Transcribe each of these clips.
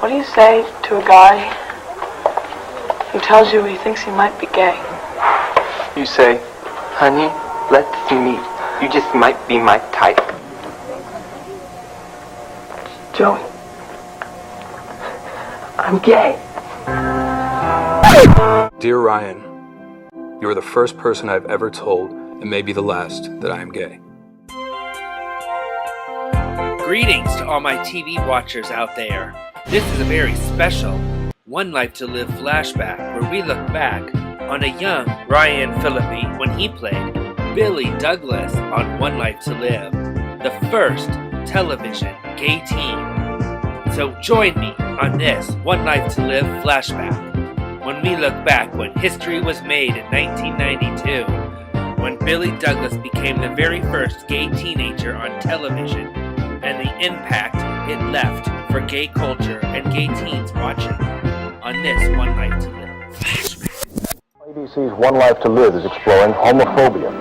What do you say to a guy who tells you he thinks he might be gay? You say, honey, let's meet. You just might be my type. Joey, I'm gay. Dear Ryan, you are the first person I've ever told, and maybe the last, that I am gay. Greetings to all my TV watchers out there. This is a very special One Life to Live flashback where we look back on a young Ryan Phillippe when he played Billy Douglas on One Life to Live, the first television gay teen. So join me on this One Life to Live flashback when we look back when history was made in 1992, when Billy Douglas became the very first gay teenager on television, and the impact it left for gay culture and gay teens watching on this One Life to Live flashback. ABC's One Life to Live is exploring homophobia.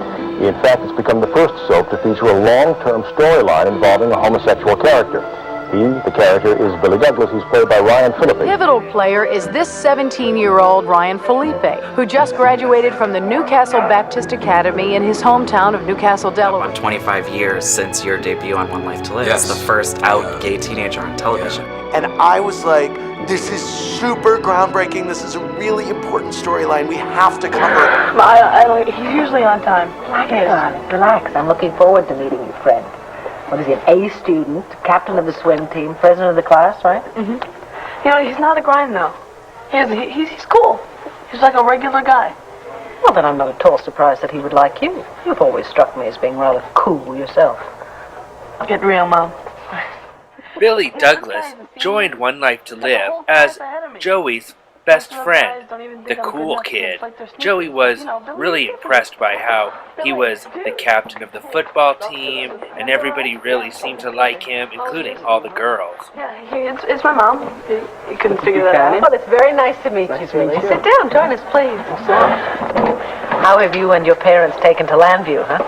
In fact, it's become the first soap to feature a long-term storyline involving a homosexual character. The character, is Billy Douglas. He's played by Ryan Phillippe. Pivotal player is this 17-year-old Ryan Phillippe, who just graduated from the Newcastle Baptist Academy in his hometown of Newcastle, Delaware. 25 years since your debut on One Life to Live. Yes. It's the first out gay teenager on television. And I was like, this is super groundbreaking. This is a really important storyline. We have to cover it. He's usually on time. Relax. I'm looking forward to meeting your friend. What is he, an A student, captain of the swim team, president of the class, right? Mm-hmm. You know, he's not a grind, though. He's cool. He's like a regular guy. Well, then I'm not at all surprised that he would like you. You've always struck me as being rather cool yourself. Get real, Mom. Billy Douglas joined One Life to Live as Joey's best friend, the cool kid. Joey was really impressed by how he was the captain of the football team, and everybody really seemed to like him, including all the girls. Yeah, it's my mom. You couldn't figure that out. Well, it's very nice to meet you, Billy. Sit down, join us, please. How have you and your parents taken to Landview, huh?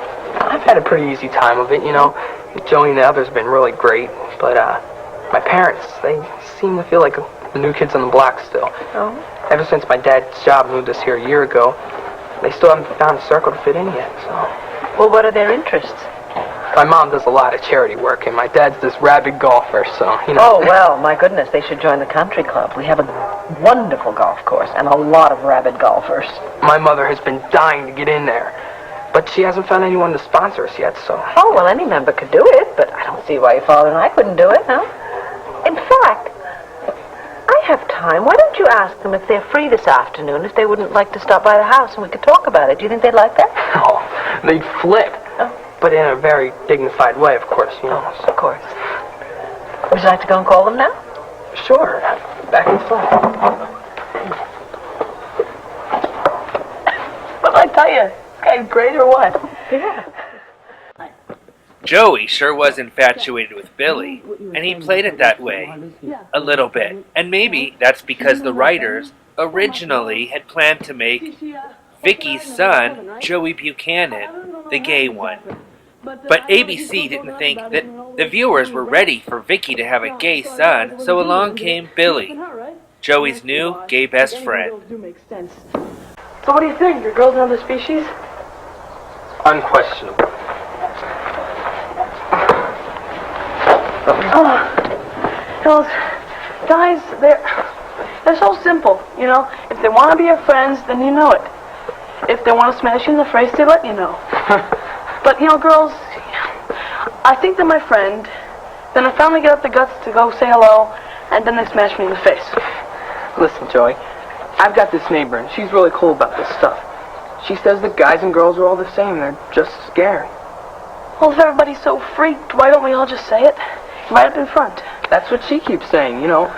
I've had a pretty easy time of it, you know. Joey and the others have been really great, but my parents, they seem to feel like the new kids on the block still. Oh? Ever since my dad's job moved us here a year ago, they still haven't found a circle to fit in yet, so. Well, what are their interests? My mom does a lot of charity work, and my dad's this rabid golfer, so, you know. Oh, well, my goodness, they should join the country club. We have a wonderful golf course and a lot of rabid golfers. My mother has been dying to get in there, but she hasn't found anyone to sponsor us yet, so. Oh, well, any member could do it, but I don't see why your father and I couldn't do it, no? In fact, I have time. Why don't you ask them if they're free this afternoon, if they wouldn't like to stop by the house and we could talk about it? Do you think they'd like that? Oh, they'd flip. Oh. But in a very dignified way, of course, you know. Oh, of course. Would you like to go and call them now? Sure. Back in the flat. What did I tell you? This guy's great or what? Yeah. Joey sure was infatuated with Billy, and he played it that way, a little bit. And maybe that's because the writers originally had planned to make Vicky's son, Joey Buchanan, the gay one. But ABC didn't think that the viewers were ready for Vicky to have a gay son, so along came Billy, Joey's new gay best friend. So what do you think? Are girls another species? Unquestionable. Girls, guys, they're so simple, you know. If they want to be your friends, then you know it. If they want to smash you in the face, they let you know. But, you know, girls, I think they're my friend. Then I finally get up the guts to go say hello, and then they smash me in the face. Listen, Joey, I've got this neighbor, and she's really cool about this stuff. She says that guys and girls are all the same. They're just scary. Well, if everybody's so freaked, why don't we all just say it? Right up in front. That's what she keeps saying, you know,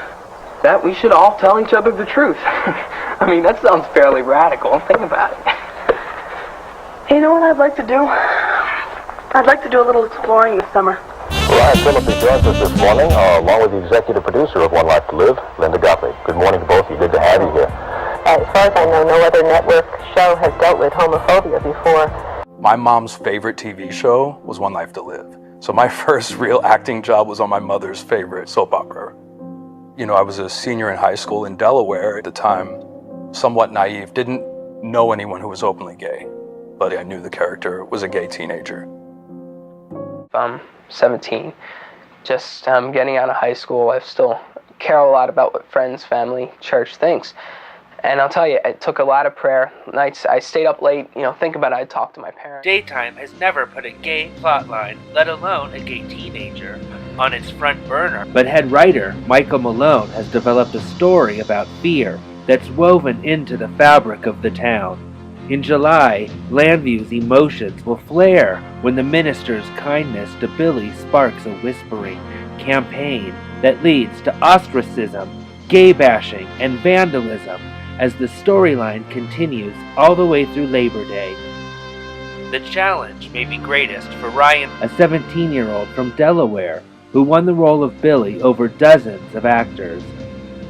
that we should all tell each other the truth. I mean, that sounds fairly radical. Think about it. You know what I'd like to do? I'd like to do a little exploring this summer. Ryan Phillippe joins us this morning, along with the executive producer of One Life to Live, Linda Guthrie. Good morning to both of you. Good to have you here. As far as I know, no other network show has dealt with homophobia before. My mom's favorite TV show was One Life to Live. So my first real acting job was on my mother's favorite soap opera. I was a senior in high school in Delaware at the time, somewhat naive, didn't know anyone who was openly gay, but I knew the character was a gay teenager. I'm 17, just getting out of high school. I still care a lot about what friends, family, church thinks. And I'll tell you, it took a lot of prayer. Nights I stayed up late, think about it, I'd talk to my parents. Daytime has never put a gay plotline, let alone a gay teenager, on its front burner. But head writer Michael Malone has developed a story about fear that's woven into the fabric of the town. In July, Landview's emotions will flare when the minister's kindness to Billy sparks a whispering campaign that leads to ostracism, gay bashing, and vandalism as the storyline continues all the way through Labor Day. The challenge may be greatest for Ryan, a 17-year-old from Delaware who won the role of Billy over dozens of actors.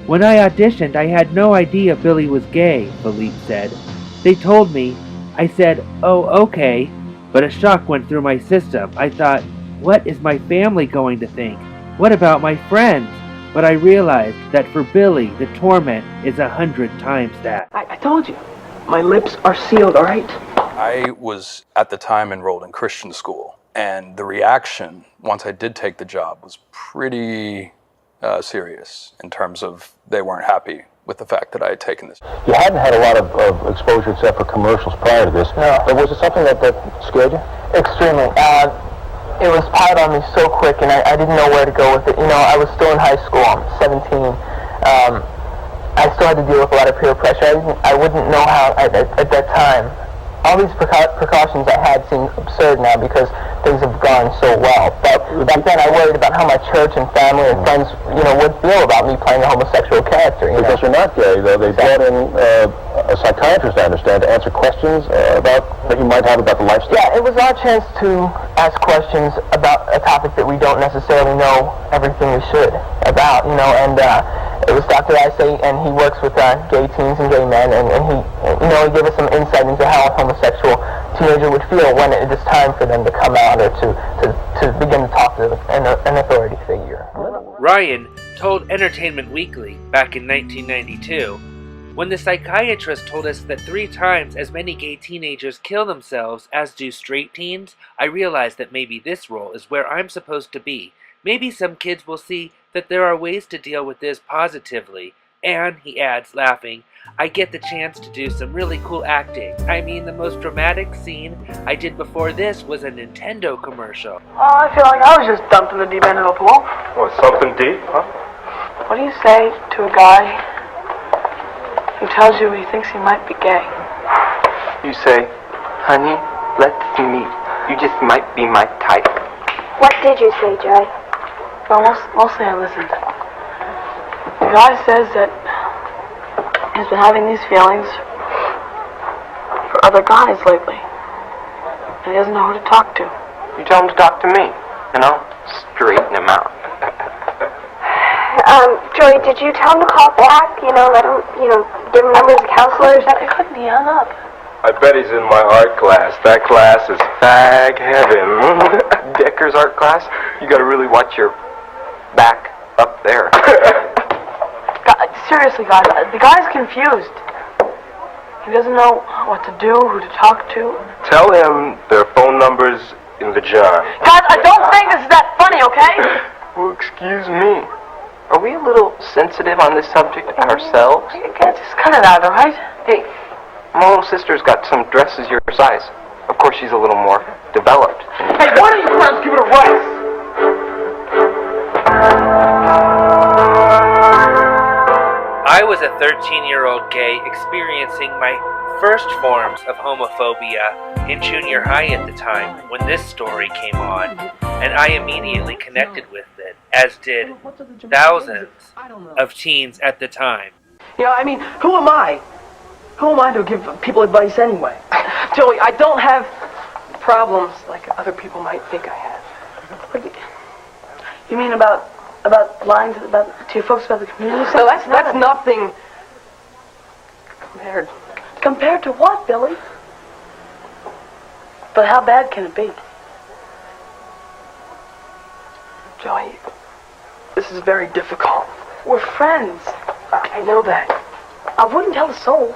When I auditioned, I had no idea Billy was gay, Phillippe said. They told me. I said, oh, okay, but a shock went through my system. I thought, what is my family going to think? What about my friends? But I realized that for Billy, the torment is 100 times that. I told you, my lips are sealed, all right? I was, at the time, enrolled in Christian school, and the reaction, once I did take the job, was pretty serious in terms of they weren't happy with the fact that I had taken this. You hadn't had a lot of exposure except for commercials prior to this. No. But was it something that scared you? Extremely. It was piled on me so quick, and I didn't know where to go with it. I was still in high school. I'm 17. I still had to deal with a lot of peer pressure. I wouldn't know how at that time. All these precautions I had seem absurd now because things have gone so well. But back then I worried about how my church and family and friends, would feel about me playing a homosexual character. Because you're not gay, though. They brought in a psychiatrist, I understand, to answer questions that you might have about the lifestyle. Yeah, it was our chance to ask questions about a topic that we don't necessarily know everything we should about, and it was Dr. Isay, and he works with gay teens and gay men, and he, he gave us some insight into how a homosexual teenager would feel when it is time for them to come out or to begin to talk to an authority figure. Ryan told Entertainment Weekly back in 1992, when the psychiatrist told us that 3 times as many gay teenagers kill themselves as do straight teens, I realized that maybe this role is where I'm supposed to be. Maybe some kids will see that there are ways to deal with this positively. And, he adds, laughing, I get the chance to do some really cool acting. I mean, the most dramatic scene I did before this was a Nintendo commercial. Oh, I feel like I was just dumped in the deep end of a pool. Well, something deep, huh? What do you say to a guy who tells you he thinks he might be gay? You say, honey, let's meet. You just might be my type. What did you say, Joey? Well, mostly I listened. The guy says that he's been having these feelings for other guys lately. And he doesn't know who to talk to. You tell him to talk to me, and I'll straighten him out. Joey, did you tell him to call back? Let him, give him numbers of counselors? I couldn't. He hung up. I bet he's in my art class. That class is fag heaven. Decker's art class? You gotta really watch your back up there. God, seriously, guys, the guy's confused. He doesn't know what to do, who to talk to. Tell him their phone number's in the jar. Guys, I don't think this is that funny, okay? Well, excuse me. Are we a little sensitive on this subject ourselves? Just cut it out, all right? Hey, my little sister's got some dresses your size. Of course, she's a little more developed. Hey, why don't you girls give it a rest? I was a 13-year-old gay experiencing my first forms of homophobia in junior high at the time when this story came on, and I immediately connected with it, as did thousands of teens at the time. Who am I? Who am I to give people advice anyway? Joey, I don't have problems like other people might think I have. What, you mean about lying to your folks about the community? So that's nothing compared. Compared to what, Billy? But how bad can it be? Joey, this is very difficult. We're friends. I know that. I wouldn't tell a soul.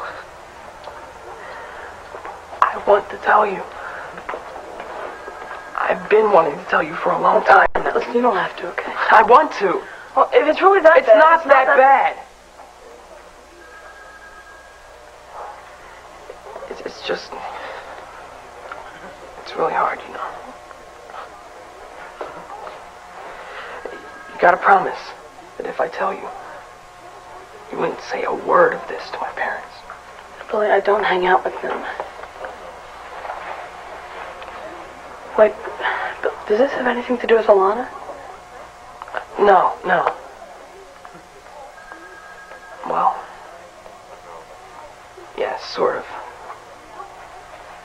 I want to tell you. I've been wanting to tell you for a long time. Listen, you don't have to, okay? I want to. Well, if it's really that It's bad... not that bad. It's just... It's really hard, you know. You gotta promise that if I tell you, you wouldn't say a word of this to my parents. Billy, I don't hang out with them. Wait, does this have anything to do with Alana? No. Well, yeah, sort of.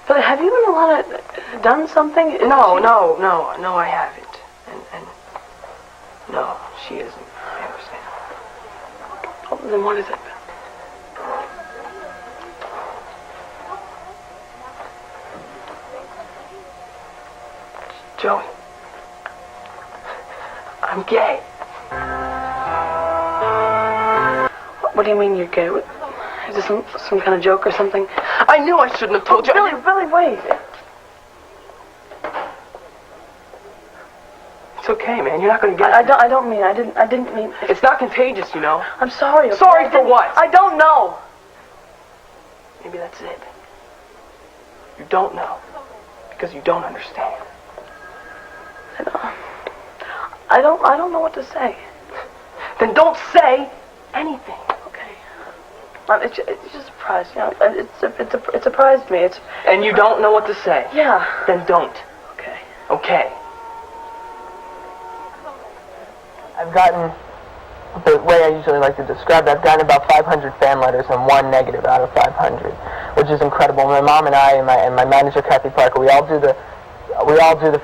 Billy, have you and Alana done something? No, I haven't. And no, she isn't. I understand. Oh, then what is it? Joey, I'm gay. What do you mean you're gay? Is this some kind of joke or something? I knew I shouldn't have told you. Billy, wait. It's okay, man. You're not gonna get it. I didn't mean... It's not contagious, you know. I'm sorry. Okay? Sorry for what? I don't know. Maybe that's it. You don't know. Because you don't understand. I don't know what to say. Then don't say anything. Okay. It's just a surprise, you know. It surprised me. And you don't know what to say. Yeah. Then don't. Okay. Okay. I've gotten, the way I usually like to describe it, I've gotten about 500 fan letters and 1 negative out of 500, which is incredible. My mom and I and my manager Kathy Parker, we all do the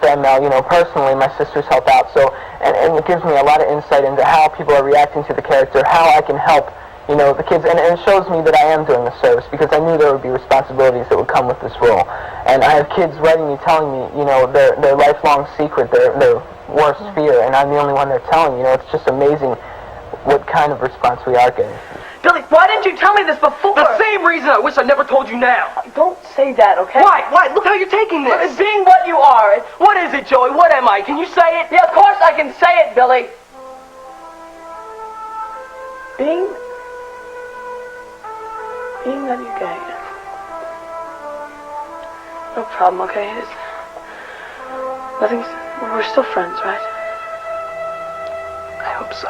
fan mail, you know, personally. My sisters help out, so and it gives me a lot of insight into how people are reacting to the character, how I can help, you know, the kids, and it shows me that I am doing a service, because I knew there would be responsibilities that would come with this role. And I have kids writing me, telling me, you know, their lifelong secret, their worst fear, and I'm the only one they're telling. You know, it's just amazing what kind of response we are getting. Billy, why didn't you tell me this before? The same reason I wish I never told you now. Don't say that, okay? Why? Look how you're taking this. It's being what you are. What is it, Joey? What am I? Can you say it? Yeah, of course I can say it, Billy. Being that you're gay. No problem, okay? We're still friends, right? I hope so.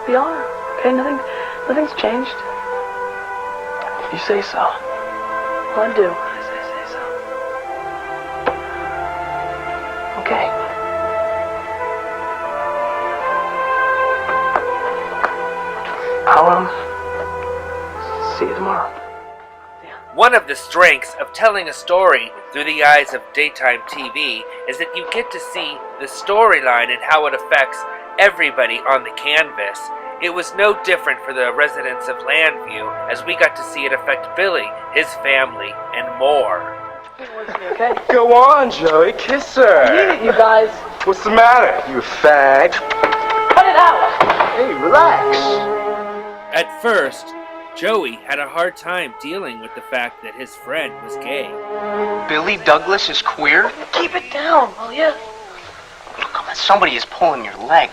We are. Okay, nothing's changed. If you say so. Well, I do. I say so. Okay. I'll, see you tomorrow. One of the strengths of telling a story through the eyes of daytime TV is that you get to see the storyline and how it affects everybody on the canvas. It was no different for the residents of Landview, as we got to see it affect Billy, his family, and more. Okay? Go on, Joey, kiss her. I need it, you guys. What's the matter, you fag? Cut it out. Hey, relax. At first, Joey had a hard time dealing with the fact that his friend was gay. Billy Douglas is queer? Keep it down, will ya? Come on, somebody is pulling your leg.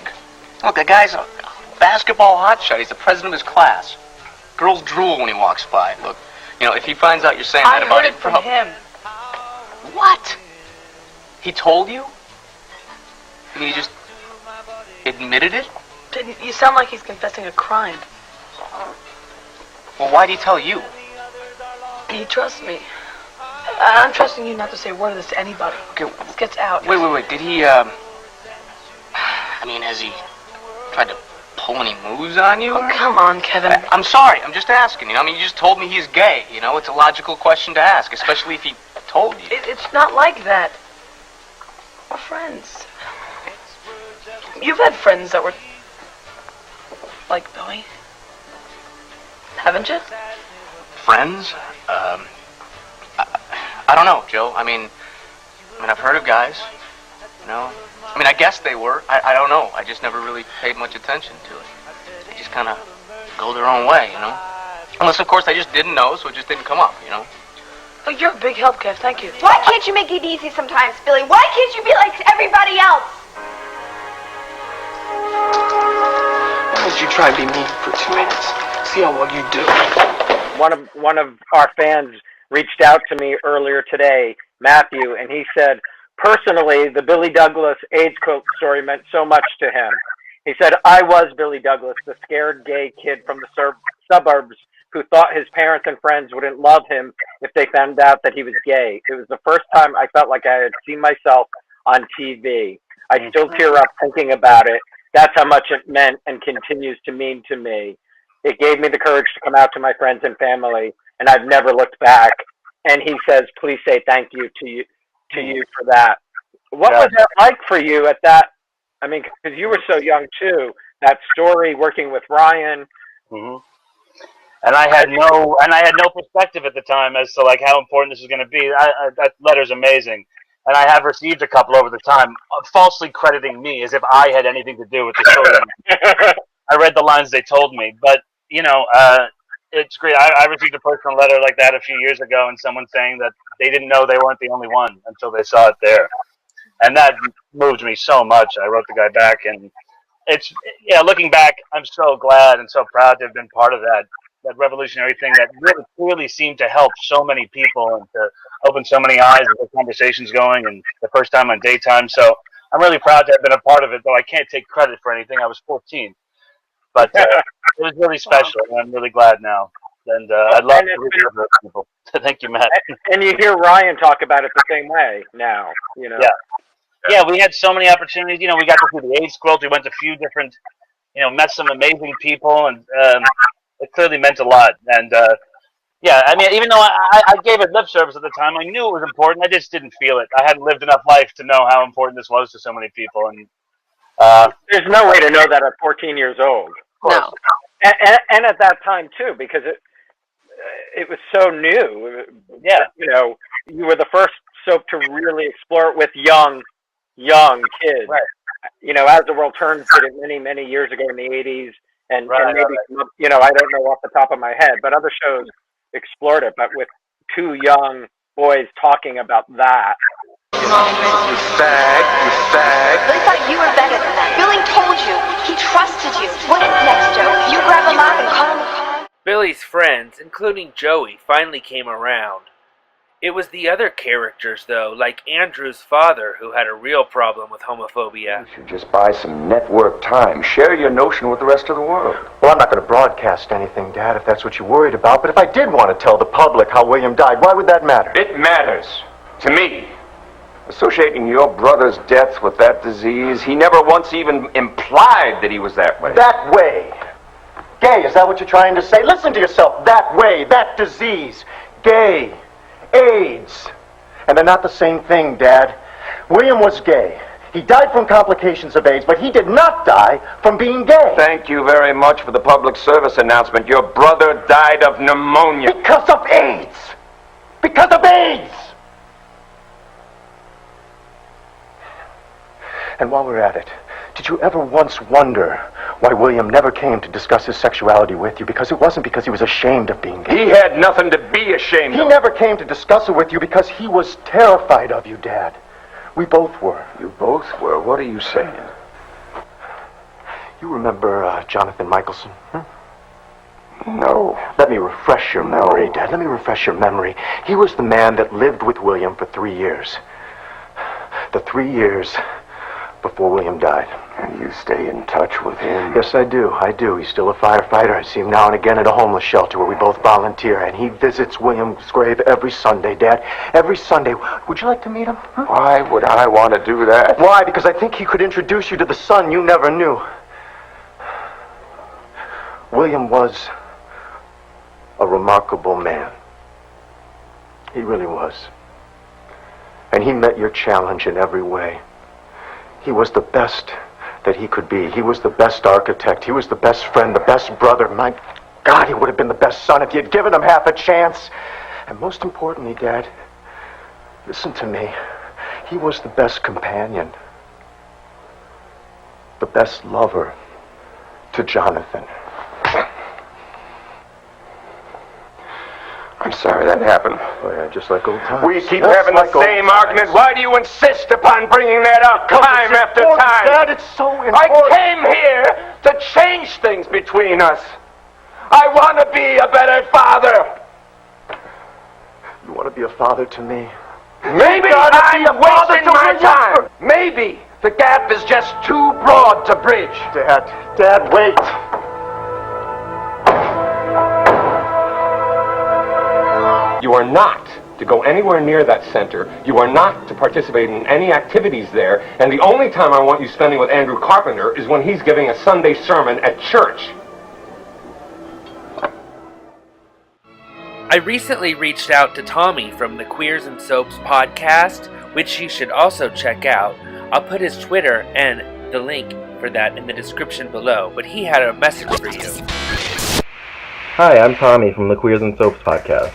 Look, the guy's a basketball hotshot. He's the president of his class. Girls drool when he walks by. Look, you know, if he finds out you're saying that about I heard it from him. What? He told you? I mean, he just admitted it? You sound like he's confessing a crime. Well, why'd he tell you? He trusts me. I'm trusting you not to say a word of this to anybody. Okay. This gets out. Wait. Did he, I mean, has he tried to pull any moves on you? Oh, come on, Kevin. I'm sorry. I'm just asking. You know, I mean, you just told me he's gay. You know, it's a logical question to ask, especially if he told you. It's not like that. We're friends. You've had friends that were like Billy. Haven't you? Friends? I don't know, Joe. I mean, I've heard of guys, you know, I mean, I guess they were. I don't know. I just never really paid much attention to it. They just kind of go their own way, you know? Unless, of course, I just didn't know, so it just didn't come up, you know? Oh, you're a big help, Kev. Thank you. Why can't you make it easy sometimes, Billy? Why can't you be like everybody else? Why don't you try and be me for 2 minutes? See how well you do. One of our fans reached out to me earlier today, Matthew, and he said, personally, the Billy Douglas AIDS quote story meant so much to him. He said, I was Billy Douglas, the scared gay kid from the suburbs who thought his parents and friends wouldn't love him if they found out that he was gay. It was the first time I felt like I had seen myself on TV. I still tear up thinking about it. That's how much it meant and continues to mean to me. It gave me the courage to come out to my friends and family, and I've never looked back. And he says, please say thank you to you for that. What was that like for you at that? I mean, because you were so young too. That story, working with Ryan. Mm-hmm. And I had no perspective at the time as to like how important this was going to be. That letter's amazing, and I have received a couple over the time, falsely crediting me as if I had anything to do with the story. I read the lines they told me, but you know, it's great. I received a personal letter like that a few years ago, and someone saying that they didn't know they weren't the only one until they saw it there, and that moved me so much. I wrote the guy back, and looking back, I'm so glad and so proud to have been part of that revolutionary thing that really clearly seemed to help so many people and to open so many eyes and get conversations going, and the first time on daytime. So I'm really proud to have been a part of it, though I can't take credit for anything. I was 14. But it was really special, and I'm really glad now. And I'd love to reach out to those people. Thank you, Matt. And you hear Ryan talk about it the same way now, you know? Yeah, we had so many opportunities. You know, we got to see the AIDS quilt. We went to a few different, met some amazing people, and it clearly meant a lot. And, I mean, even though I gave it lip service at the time, I knew it was important. I just didn't feel it. I hadn't lived enough life to know how important this was to so many people. And there's no way to know that at 14 years old. No. And at that time, too, because it was so new. Yeah. You know, you were the first soap to really explore it with young kids. Right. You know, As the World Turns did it many, many years ago in the 80s. And maybe, you know, I don't know off the top of my head, but other shows explored it. But with two young boys talking about that. You fag. Billy thought you were better than that. Billy told you. He trusted you. What's next, Joe? You grab him up and call him a car. Billy's friends, including Joey, finally came around. It was the other characters, though, like Andrew's father, who had a real problem with homophobia. You should just buy some network time. Share your notion with the rest of the world. Well, I'm not going to broadcast anything, Dad, if that's what you're worried about. But if I did want to tell the public how William died, why would that matter? It matters. To me. Associating your brother's death with that disease, he never once even implied that he was that way. That way. Gay, is that what you're trying to say? Listen to yourself. That way, that disease. Gay. AIDS. And they're not the same thing, Dad. William was gay. He died from complications of AIDS, but he did not die from being gay. Thank you very much for the public service announcement. Your brother died of pneumonia. Because of AIDS! Because of AIDS! And while we're at it, did you ever once wonder why William never came to discuss his sexuality with you? Because it wasn't because he was ashamed of being gay. He had nothing to be ashamed of. He never came to discuss it with you because he was terrified of you, Dad. We both were. You both were? What are you saying? You remember Jonathan Michelson? No. Let me refresh your memory, Dad. Let me refresh your memory. He was the man that lived with William for 3 years. The 3 years before William died. And you stay in touch with him? Yes, I do. He's still a firefighter. I see him now and again at a homeless shelter where we both volunteer, and he visits William's grave every Sunday, Dad. Every Sunday. Would you like to meet him? Why would I want to do that? Why? Because I think he could introduce you to the son you never knew. William was a remarkable man. He really was. And he met your challenge in every way. He was the best that he could be. He was the best architect. He was the best friend, the best brother. My God, he would have been the best son if you had given him half a chance. And most importantly, Dad, listen to me. He was the best companion. the best lover to Jonathan. I'm sorry that happened. Oh, yeah, just like old times. We keep having the same argument. Why do you insist upon bringing that up time after time? Dad, it's so important. I came here to change things between us. I want to be a better father. You want to be a father to me? Maybe I'm wasting my time. Maybe the gap is just too broad to bridge. Dad, wait. You are not to go anywhere near that center. You are not to participate in any activities there. And the only time I want you spending with Andrew Carpenter is when he's giving a Sunday sermon at church. I recently reached out to Tommy from the Queers and Soaps podcast, which you should also check out. I'll put his Twitter and the link for that in the description below, but he had a message for you. Hi, I'm Tommy from the Queers and Soaps podcast,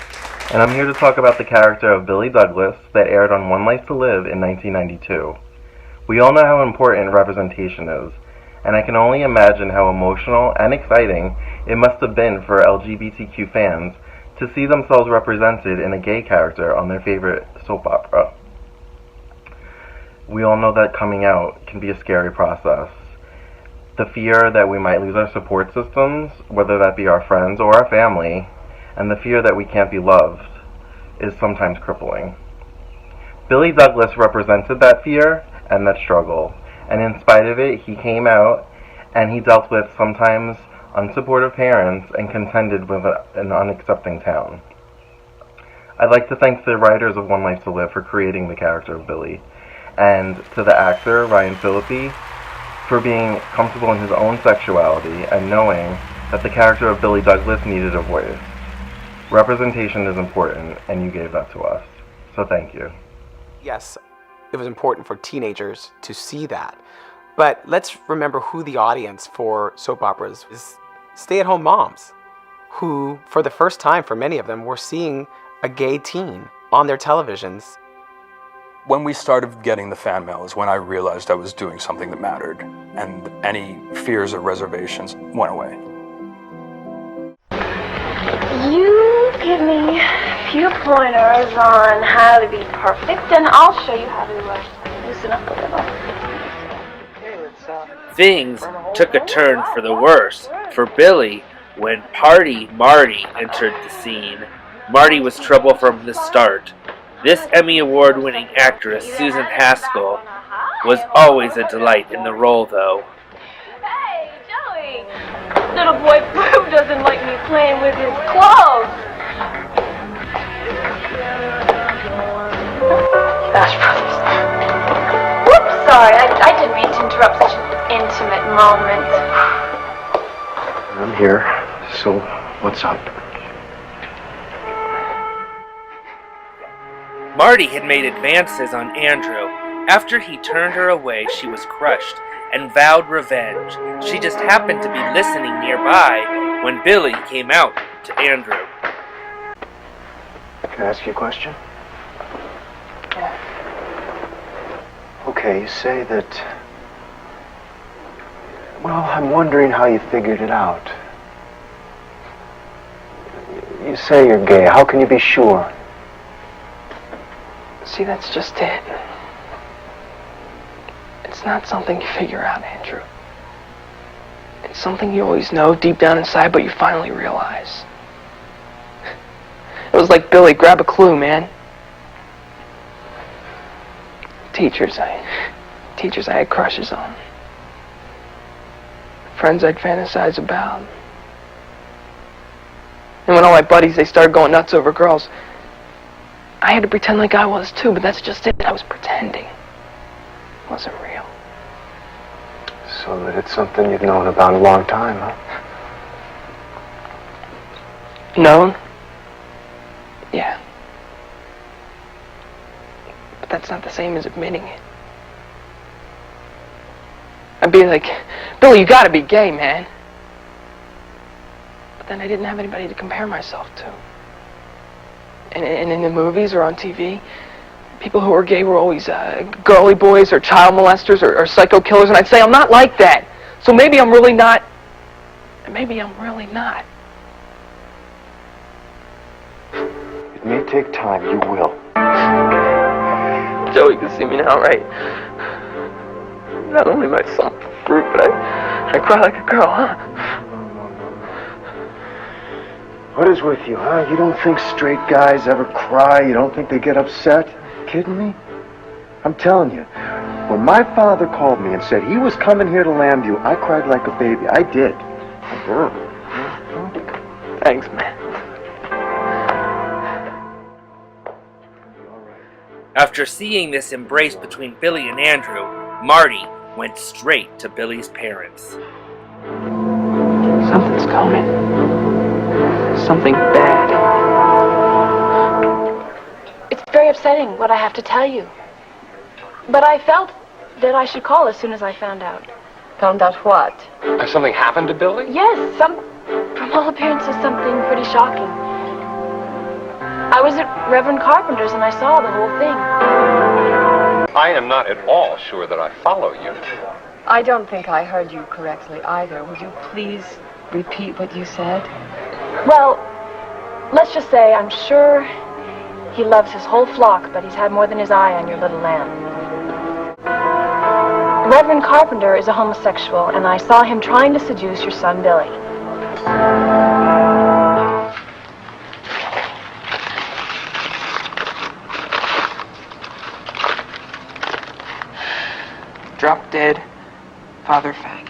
and I'm here to talk about the character of Billy Douglas that aired on One Life to Live in 1992. We all know how important representation is, and I can only imagine how emotional and exciting it must have been for LGBTQ fans to see themselves represented in a gay character on their favorite soap opera. We all know that coming out can be a scary process. The fear that we might lose our support systems, whether that be our friends or our family, and the fear that we can't be loved, is sometimes crippling. Billy Douglas represented that fear and that struggle, and in spite of it, he came out and he dealt with sometimes unsupportive parents and contended with an unaccepting town. I'd like to thank the writers of One Life to Live for creating the character of Billy, and to the actor, Ryan Phillippe, for being comfortable in his own sexuality and knowing that the character of Billy Douglas needed a voice. Representation is important, and you gave that to us. So thank you. Yes, it was important for teenagers to see that. But let's remember who the audience for soap operas is. Stay-at-home moms, who, for the first time for many of them, were seeing a gay teen on their televisions. When we started getting the fan mail is when I realized I was doing something that mattered, and any fears or reservations went away. You give me a few pointers on how to be perfect, and I'll show you how to loosen up a little. Things took a turn for the worse for Billy when Party Marty entered the scene. Marty was trouble from the start. This Emmy Award-winning actress, Susan Haskell, was always a delight in the role, though. Hey, Joey! Little boy Boo doesn't like me playing with his clothes. Gosh, brothers. Whoops, sorry. I didn't mean to interrupt such an intimate moment. I'm here, so what's up? Marty had made advances on Andrew. After he turned her away, she was crushed and vowed revenge. She just happened to be listening nearby when Billy came out to Andrew. Can I ask you a question? Okay, you say that... Well, I'm wondering how you figured it out. You say you're gay. How can you be sure? See, that's just it. It's not something you figure out, Andrew. It's something you always know deep down inside, but you finally realize. It was like Billy, grab a clue, man. Teachers I had crushes on. Friends I'd fantasize about. And when all my buddies, they started going nuts over girls, I had to pretend like I was too, but that's just it. I was pretending. It wasn't real. So that it's something you've known about a long time, huh? Known? Yeah. But that's not the same as admitting it. I'd be like, Billy, you gotta be gay, man. But then I didn't have anybody to compare myself to. And in the movies or on TV, people who were gay were always girly boys or child molesters or psycho killers, and I'd say I'm not like that. So maybe I'm really not. Maybe I'm really not. It may take time. You will. Joe, you can see me now, right? Not only am I some fruit, but I cry like a girl, huh? What is with you, huh? You don't think straight guys ever cry? You don't think they get upset? Kidding me? I'm telling you, when my father called me and said he was coming here to land you, I cried like a baby. I did. Thanks, man. After seeing this embrace between Billy and Andrew, Marty went straight to Billy's parents. Something's coming. Something bad. It's very upsetting what I have to tell you. But I felt that I should call as soon as I found out. Found out what? Has something happened to Billy? Yes, from all appearances, something pretty shocking. I was at Reverend Carpenter's and I saw the whole thing. I am not at all sure that I follow you. I don't think I heard you correctly either. Would you please repeat what you said? Well, let's just say I'm sure he loves his whole flock, but he's had more than his eye on your little lamb. Reverend Carpenter is a homosexual, and I saw him trying to seduce your son, Billy. Drop dead, father fag.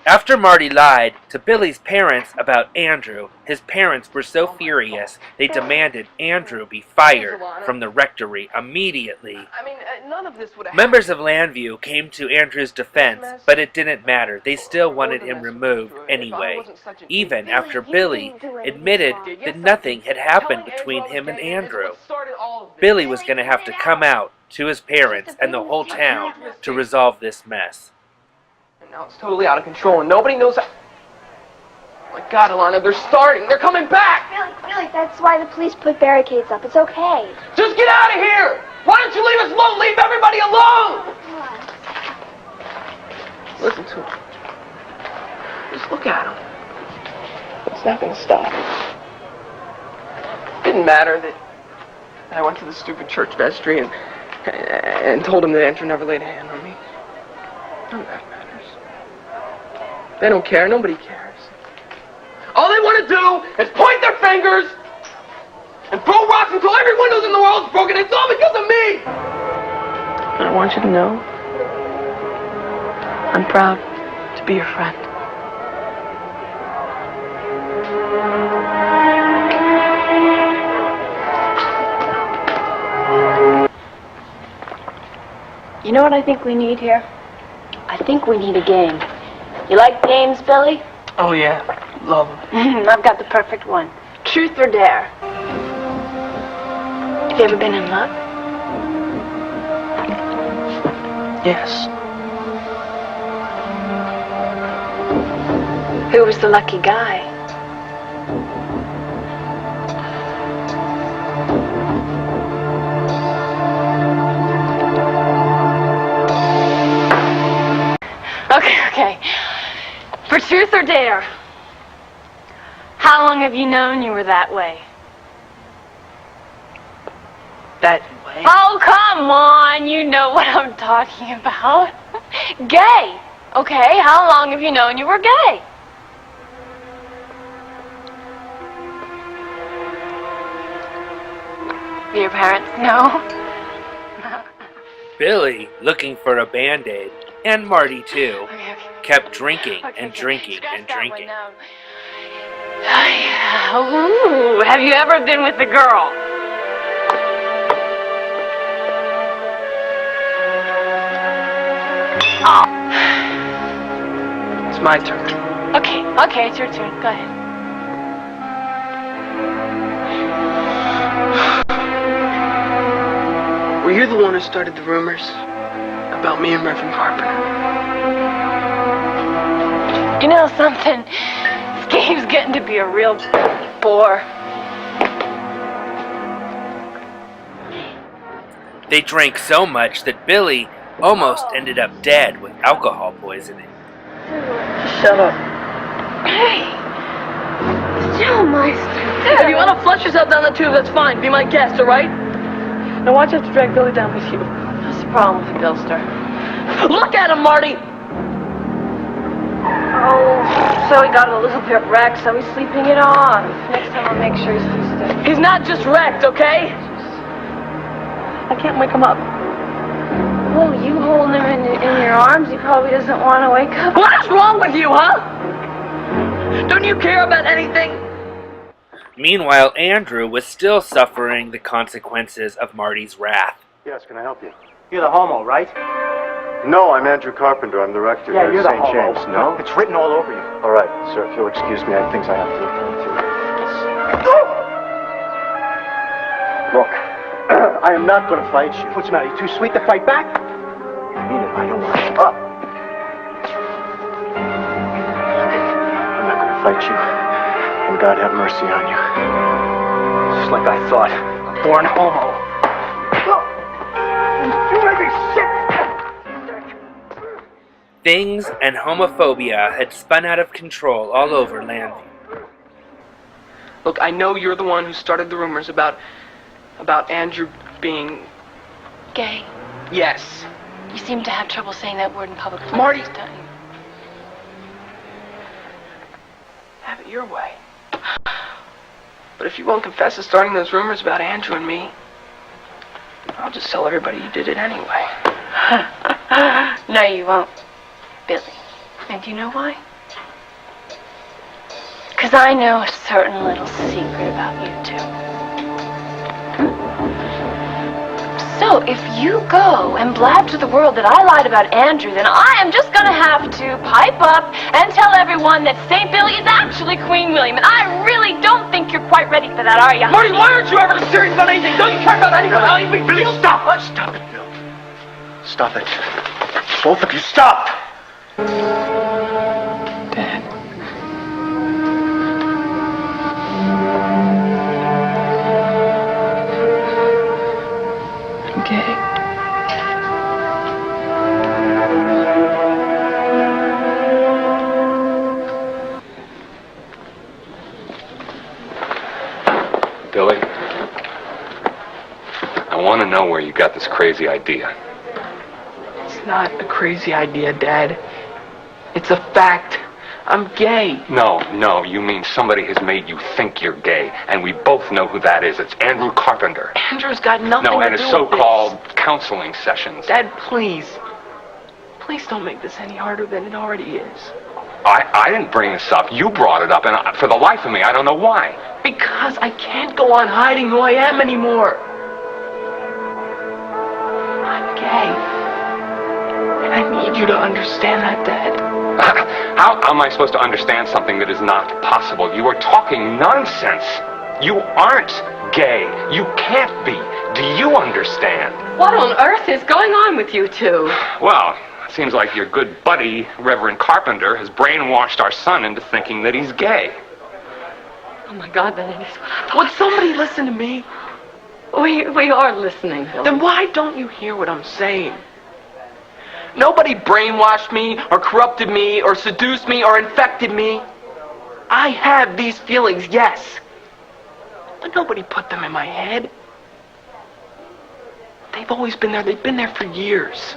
After Marty lied to Billy's parents about Andrew, his parents were so furious they demanded Andrew be fired from the rectory immediately. None of this would have Members of Landview came to Andrew's defense, but it didn't matter. They still wanted him removed anyway, even after Billy admitted that nothing had happened between him and Andrew. Billy was going to have to come out to his parents and the whole town to resolve this mess. Now it's totally out of control and nobody knows how... Oh my God, Alana, they're starting! They're coming back! Billy, that's why the police put barricades up. It's okay. Just get out of here! Why don't you leave us alone? Leave everybody alone! Listen to him. Just look at him. It's not gonna stop. It didn't matter that I went to the stupid church vestry and told him that Andrew never laid a hand on me. None of that matters. They don't care. Nobody cares. All they want to do is point their fingers and throw rocks until every window in the world is broken. It's all because of me! And I want you to know, I'm proud to be your friend. You know what I think we need here? I think we need a game. You like games, Billy? Oh, yeah. Love them. I've got the perfect one. Truth or dare. Have you ever been in love? Yes. Who was the lucky guy? Okay. For truth or dare, how long have you known you were that way? That way? Oh, come on, you know what I'm talking about. Gay. Okay, how long have you known you were gay? Your parents know? Billy, looking for a Band-Aid, and Marty too, kept drinking and drinking and drinking. Ooh, have you ever been with a girl? Oh. It's my turn. Okay, it's your turn. Go ahead. Were you the one who started the rumors about me and Reverend Carpenter? You know something? This game's getting to be a real bore. They drank so much that Billy almost ended up dead with alcohol poisoning. Shut up. Hey! Still my stupid. If you want to flush yourself down the tube, that's fine. Be my guest, alright? Now why'd you have to drag Billy down with you? What's the problem with the Billster? Look at him, Marty! Oh, so he got a little bit wrecked, so he's sleeping it off. Next time I'll make sure he stays steady. He's not just wrecked, okay? I can't wake him up. Well, you holding him in your arms, he probably doesn't want to wake up. What is wrong with you, huh? Don't you care about anything? Meanwhile, Andrew was still suffering the consequences of Marty's wrath. Yes, can I help you? You're the homo, right? No, I'm Andrew Carpenter. I'm the rector Yeah, here you're at the St. homo. James. No? It's written all over you. All right, sir, if you'll excuse me, I have things I have to attend to. Look, I am not going to fight you. What's the matter? You too sweet to fight back? I mean it. I don't want to. I'm not going to fight you. And God have mercy on you. Just like I thought. A born homo. You make me sick! Things and homophobia had spun out of control all over Landview. Look, I know you're the one who started the rumors about Andrew being... Gay. Yes. You seem to have trouble saying that word in public places, Marty. don't you? Have it your way. But if you won't confess to starting those rumors about Andrew and me, I'll just tell everybody you did it anyway. No, you won't, Billy. And do you know why? Because I know a certain little secret about you two. So, if you go and blab to the world that I lied about Andrew, then I am just gonna have to pipe up and tell everyone that St. Billy is actually Queen William, and I really don't think you're quite ready for that, are you? Marty, why aren't you ever serious about anything? Don't you care about anyone? Billy, stop! Stop it, Bill. Stop it. Both of you, stop! Dad. I'm gay. Billy, I want to know where you got this crazy idea. It's not a crazy idea, Dad. It's a fact. I'm gay. No, you mean somebody has made you think you're gay, and we both know who that is. It's Andrew Carpenter. Andrew's got nothing No, to and do his with so-called counseling sessions. this. Dad, please. Please don't make this any harder than it already is. I didn't bring this up. You brought it up, and for the life of me, I don't know why. Because I can't go on hiding who I am anymore. I'm gay. And I need you to understand that, Dad. How am I supposed to understand something that is not possible? You are talking nonsense. You aren't gay. You can't be. Do you understand? What on earth is going on with you two? Well, it seems like your good buddy, Reverend Carpenter, has brainwashed our son into thinking that he's gay. Oh my God, then it is. Would somebody listen to me? We are listening, Billy. Then why don't you hear what I'm saying? Nobody brainwashed me, or corrupted me, or seduced me, or infected me. I have these feelings, yes. But nobody put them in my head. They've always been there. They've been there for years.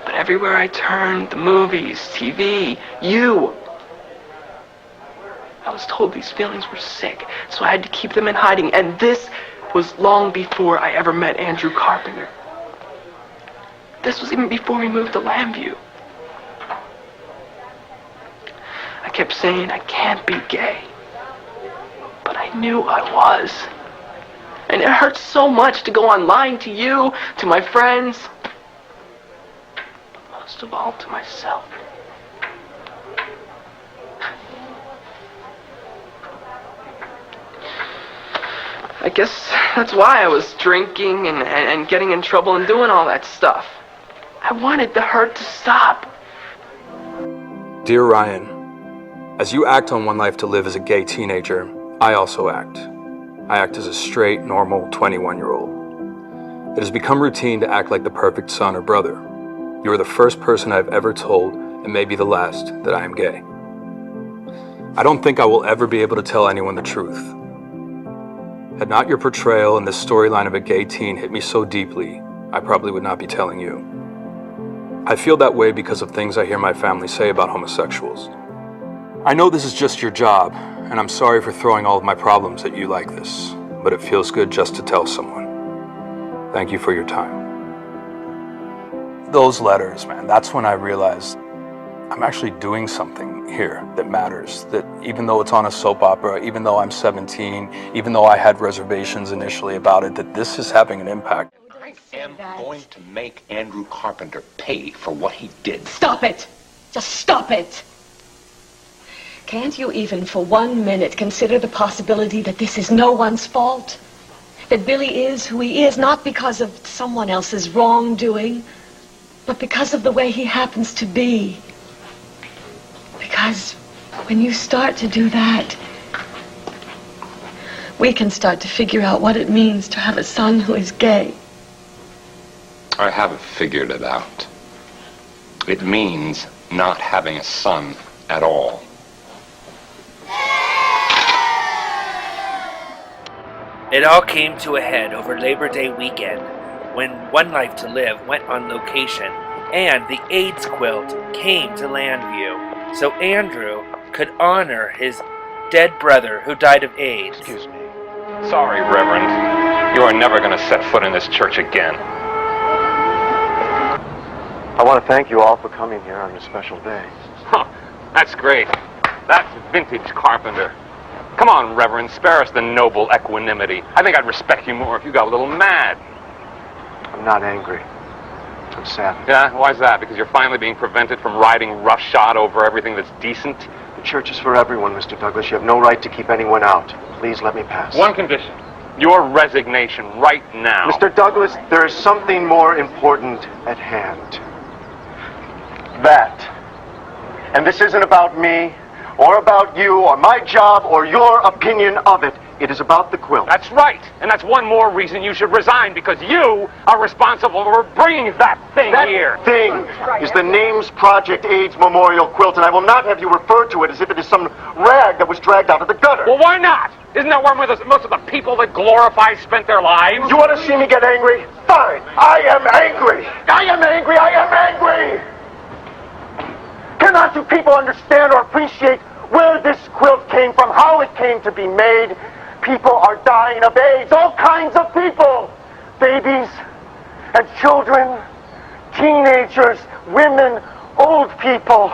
But everywhere I turned, the movies, TV, you, I was told these feelings were sick, so I had to keep them in hiding. And this was long before I ever met Andrew Carpenter. This was even before we moved to Lambview. I kept saying I can't be gay. But I knew I was. And it hurts so much to go on lying to you, to my friends, but most of all to myself. I guess that's why I was drinking and getting in trouble and doing all that stuff. I wanted the hurt to stop. Dear Ryan, as you act on One Life to Live as a gay teenager, I also act. I act as a straight, normal 21-year-old. It has become routine to act like the perfect son or brother. You are the first person I've ever told, and maybe the last, that I am gay. I don't think I will ever be able to tell anyone the truth. Had not your portrayal in this storyline of a gay teen hit me so deeply, I probably would not be telling you. I feel that way because of things I hear my family say about homosexuals. I know this is just your job, and I'm sorry for throwing all of my problems at you like this, but it feels good just to tell someone. Thank you for your time. Those letters, man, that's when I realized I'm actually doing something here that matters. That even though it's on a soap opera, even though I'm 17, even though I had reservations initially about it, that this is having an impact. I am going to make Andrew Carpenter pay for what he did. Stop it! Just stop it! Can't you even for 1 minute consider the possibility that this is no one's fault? That Billy is who he is, not because of someone else's wrongdoing, but because of the way he happens to be. Because when you start to do that, we can start to figure out what it means to have a son who is gay. I haven't figured it out. It means not having a son at all. It all came to a head over Labor Day weekend when One Life to Live went on location and the AIDS quilt came to Landview so Andrew could honor his dead brother who died of AIDS. Excuse me. Sorry, Reverend. You are never going to set foot in this church again. I want to thank you all for coming here on this special day. Huh, that's great. That's vintage Carpenter. Come on, Reverend, spare us the noble equanimity. I think I'd respect you more if you got a little mad. I'm not angry. I'm sad. Yeah? Why's that? Because you're finally being prevented from riding roughshod over everything that's decent? The church is for everyone, Mr. Douglas. You have no right to keep anyone out. Please let me pass. One condition. Your resignation right now. Mr. Douglas, there is something more important at hand. That. And this isn't about me, or about you, or my job, or your opinion of it. It is about the quilt. That's right. And that's one more reason you should resign, because you are responsible for bringing that thing here. That thing is the Names Project AIDS Memorial Quilt, and I will not have you refer to it as if it is some rag that was dragged out of the gutter. Well, why not? Isn't that where most of the people that glorify spent their lives? You want to see me get angry? Fine. I am angry. I am angry. I am angry. Cannot you people understand or appreciate where this quilt came from, how it came to be made? People are dying of AIDS, all kinds of people. Babies and children, teenagers, women, old people.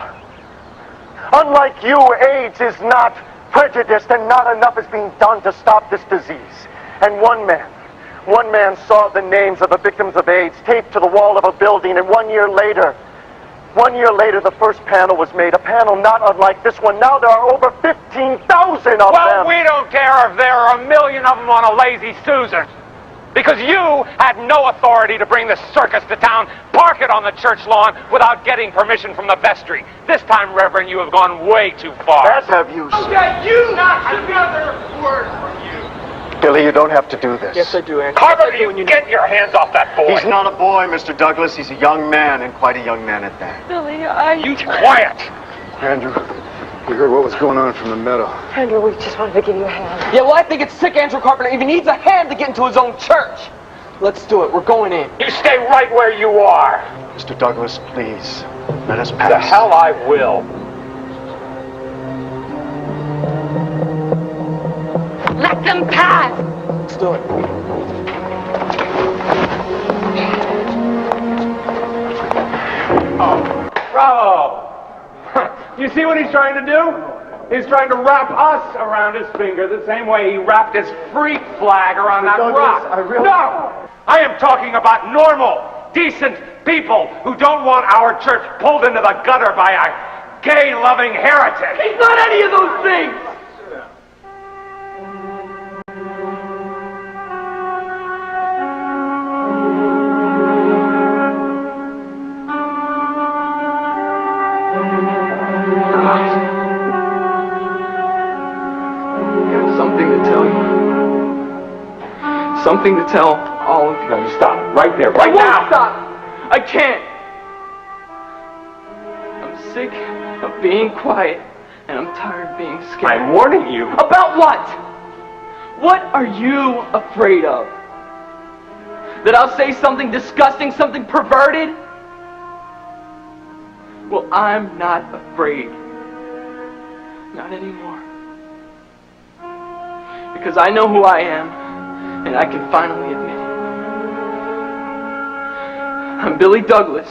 Unlike you, AIDS is not prejudiced, and not enough is being done to stop this disease. And one man saw the names of the victims of AIDS taped to the wall of a building, and 1 year later, the first panel was made, a panel not unlike this one. Now there are over 15,000 of them. Well, we don't care if there are 1 million of them on a Lazy Susan. Because you had no authority to bring the circus to town, park it on the church lawn without getting permission from the vestry. This time, Reverend, you have gone way too far. As have you, sir. You not another word from you. Billy, you don't have to do this. Yes, I do, Andrew. Carpenter, you get your hands off that boy. He's not a boy, Mr. Douglas. He's a young man, and quite a young man at that. Billy, You quiet. Andrew, we heard what was going on from the meadow. Andrew, we just wanted to give you a hand. Yeah, well, I think it's sick Andrew Carpenter even needs a hand to get into his own church. Let's do it. We're going in. You stay right where you are. Mr. Douglas, please, let us pass. The hell I will. Let them pass! Let's do it. Oh, bravo! You see what he's trying to do? He's trying to wrap us around his finger the same way he wrapped his freak flag around that rock. No! I am talking about normal, decent people who don't want our church pulled into the gutter by a gay-loving heretic. He's not any of those things! Something to tell. All of you. No, you stop. Right there, I right won't now. stop. I can't. I'm sick of being quiet, and I'm tired of being scared. I'm warning you. About what? What are you afraid of? That I'll say something disgusting, something perverted? Well, I'm not afraid. Not anymore. Because I know who I am, and I can finally admit it. I'm Billy Douglas.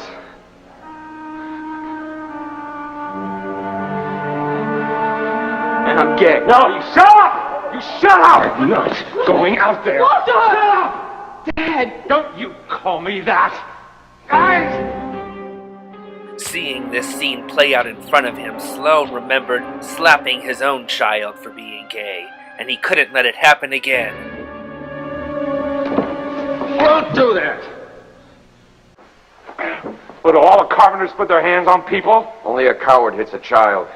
And I'm gay. No, you shut up! You shut up! You're not going out there. What the? Shut up! Dad, don't you call me that. Guys! Seeing this scene play out in front of him, Sloane remembered slapping his own child for being gay, and he couldn't let it happen again. Don't do that! What, do all the carpenters put their hands on people? Only a coward hits a child.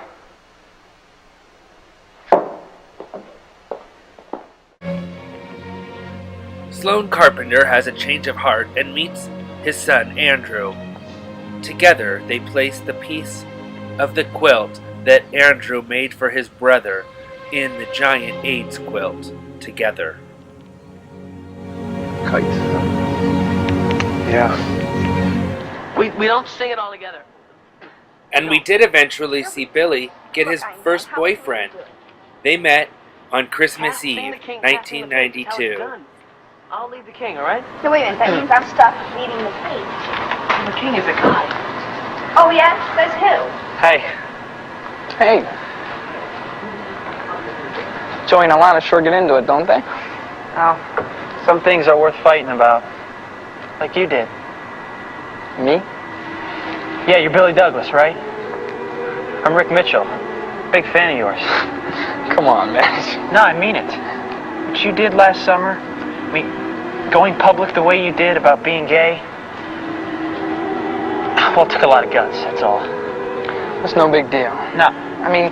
Sloane Carpenter has a change of heart and meets his son, Andrew. Together, they place the piece of the quilt that Andrew made for his brother in the giant AIDS quilt together. Kite. Yeah. We don't sing it all together. And we did eventually see Billy get his first boyfriend. They met on Christmas Eve, 1992. I'll lead the king, all right? No, wait a minute. That means I'm stuck leading the king. The king is a guy. Oh, yeah? Says who? Hey. Hey. Joey and Alana sure get into it, don't they? Oh, some things are worth fighting about. Like you did. Me? Yeah, you're Billy Douglas, right? I'm Rick Mitchell. Big fan of yours. Come on, man. No, I mean it. What you did last summer, I mean, going public the way you did about being gay, well, it took a lot of guts, that's all. It's no big deal. No. I mean,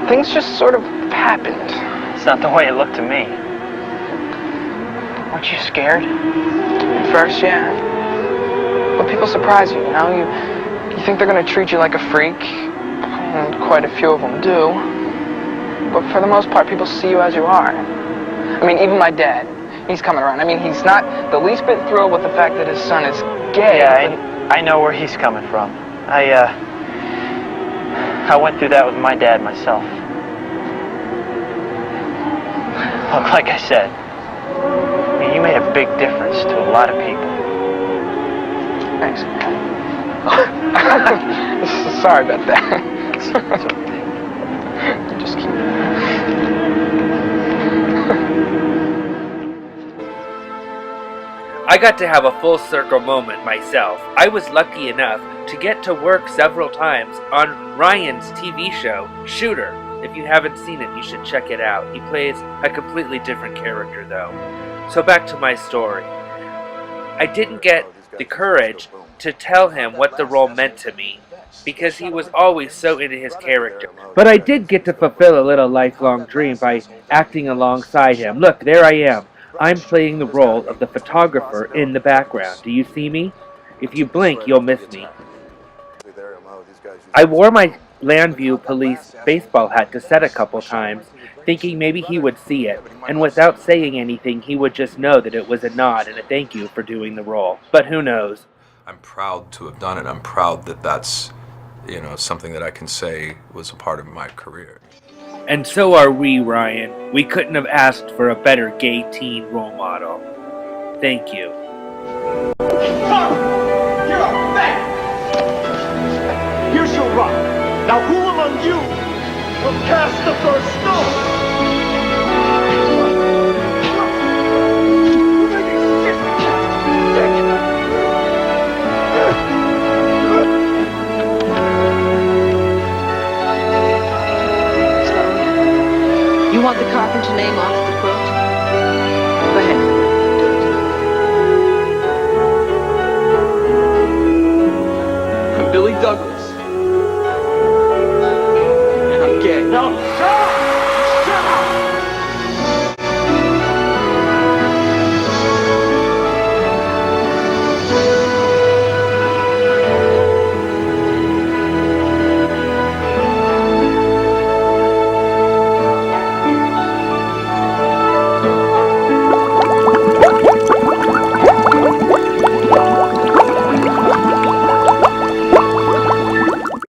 things just sort of happened. It's not the way it looked to me. Weren't you scared? At first, yeah. But people surprise you, you know? You think they're gonna treat you like a freak, and quite a few of them do. But for the most part, people see you as you are. I mean, even my dad, he's coming around. I mean, he's not the least bit thrilled with the fact that his son is gay. Yeah, I know where he's coming from. I went through that with my dad myself. Look, like I said, I mean, you made a big difference to a lot of people. Thanks. Sorry about that. Just kidding. I got to have a full circle moment myself. I was lucky enough to get to work several times on Ryan's TV show, Shooter. If you haven't seen it, you should check it out. He plays a completely different character, though. So back to my story. I didn't get the courage to tell him what the role meant to me, because he was always so into his character. But I did get to fulfill a little lifelong dream by acting alongside him. Look, there I am. I'm playing the role of the photographer in the background. Do you see me? If you blink, you'll miss me. I wore my Landview Police baseball hat to set a couple times, thinking maybe he would see it, and without saying anything, he would just know that it was a nod and a thank you for doing the role. But who knows? I'm proud to have done it. I'm proud that that's, something that I can say was a part of my career. And so are we, Ryan. We couldn't have asked for a better gay teen role model. Thank you. You're a fag! Here's your rock. Now who among you will cast the first stone? You want the carpenter name off the quilt? Go ahead. I'm Billy Douglas.